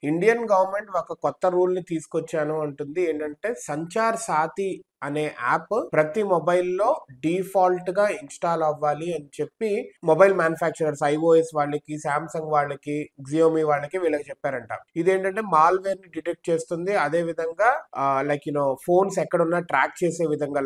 Indian government ఒక కొత్త rule ని తీసుకొచ్చాను అంటుంది. ఏంటంటే సంచార్ సాతి అనే యాప్ ప్రతి మొబైల్లో డిఫాల్ట్ గా ఇన్స్టాల్ అవ్వాలి అని చెప్పి మొబైల్ మ్యానుఫ్యాక్చరర్స్ ఐఓఎస్ వాళ్ళకి, సామ్సంగ్ వాళ్ళకి, జియోమి వాళ్ళకి వీళ్ళకి చెప్పారంట. ఇదేంటంటే మాల్వేర్ ని డిటెక్ట్ చేస్తుంది. అదే విధంగా ఫోన్స్ ఎక్కడున్నా ట్రాక్ చేసే విధంగా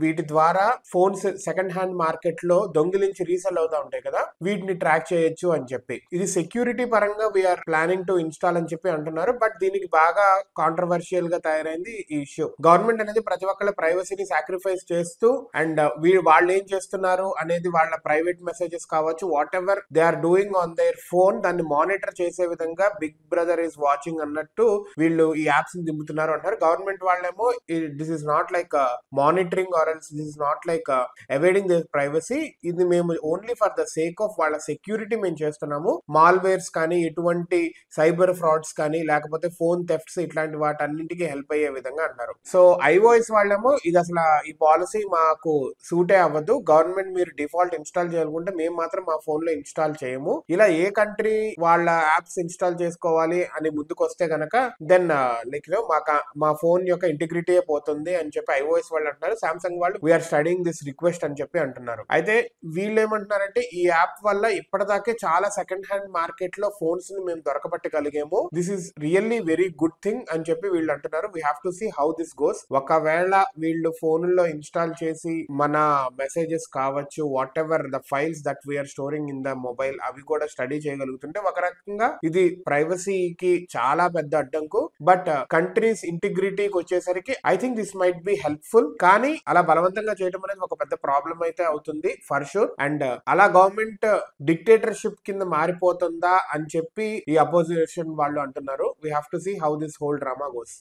వీటి ద్వారా ఫోన్స్ సెకండ్ హ్యాండ్ మార్కెట్ లో దొంగిలించి రీసెల్ అవుతా ఉంటాయి కదా, వీటిని ట్రాక్ చేయొచ్చు అని చెప్పి. ఇది సెక్యూరిటీ పరంగా వీఆర్ ప్లానింగ్ టు ఇన్స్టాల్ అని చెప్పి అంటున్నారు. బట్ దీనికి బాగా కాంట్రవర్షియల్ గా తయారైంది ఈ ఇష్యూ. గవర్నమెంట్ అనేది ప్రతి ఒక్కళ్ళ ప్రైవసీని సాక్రిఫైస్ చేస్తూ అండ్ వాళ్ళు ఏం చేస్తున్నారు అనేది వాళ్ళ ప్రైవేట్ మెసేజెస్ కావచ్చు, whatever they are doing on their phone, దాన్ని మానిటర్ చేసే విధంగా బిగ్ బ్రదర్ ఈస్ వాచింగ్ అన్నట్టు వీళ్ళు ఈ యాప్స్ ని దింపుతున్నారు అంటారు. గవర్నమెంట్ వాళ్ళేమో this is not like monitoring or else this is not like avoiding their privacy, ఇది మేము only for the sake of వాళ్ళ సెక్యూరిటీ మేము చేస్తున్నాము. మాల్వేర్స్ కానీ ఇటువంటి సైబర్ ఫ్రాడ్స్ కానీ లేకపోతే ఫోన్ థెఫ్ట్స్ ఇట్లాంటి వాటన్నింటికి హెల్ప్ అయ్యే విధంగా అంటారు. సో ఐఓఎస్ వాళ్ళేమో ఇది అసలు ఈ పాలసీ మాకు సూటే అవ్వదు, గవర్నమెంట్ మీరు డిఫాల్ట్ ఇన్స్టాల్ చేయాలనుకుంటే మేము మాత్రం మా ఫోన్ లో ఇన్స్టాల్ చేయము, ఇలా ఏ కంట్రీ వాళ్ళ యాప్స్ ఇన్స్టాల్ చేసుకోవాలి అని ముందుకు వస్తే గనక దెన్ మా ఫోన్ యొక్క ఇంటిగ్రిటీ పోతుంది అని చెప్పి ఐఓఎస్ వాళ్ళు అంటున్నారు. సామ్సంగ్ వాళ్ళు వీఆర్ స్టడీయింగ్ దిస్ రిక్వెస్ట్ అని చెప్పి అంటున్నారు. అయితే వీళ్ళు ఏమంటున్నారంటే ఈ యాప్ వల్ల ఇప్పటిదాకే చాలా సెకండ్ హ్యాండ్ మార్కెట్ లో ఫోన్స్ ని మేము దొరకబట్టగలిగాము, this is really very good thing అని చెప్పి వీళ్ళు అంటున్నారు. We have to see how this goes. ఒకవేళ వీళ్ళు ఫోన్లో ఇన్స్టాల్ చేసి మన మెసేజెస్ కావచ్చు, whatever the files that we are storing in the mobile అవి కూడా స్టడీ చేయగలుగుతుంటే ఒక రకంగా ఇది ప్రైవసీకి చాలా పెద్ద అడ్డంకు. బట్ కంట్రీస్ ఇంటిగ్రిటీకి వచ్చేసరికి I think this might be helpful. కానీ అలా బలవంతంగా చేయడం అనేది ఒక పెద్ద ప్రాబ్లం అయితే అవుతుంది ఫర్ షూర్. అండ్ అలా గవర్నమెంట్ డిక్టేటర్షిప్ కింద మారిపోతుందా అని చెప్పి ఈ అపోజిషన్ వాళ్ళు అంటున్నారు. We have to see how this whole drama goes.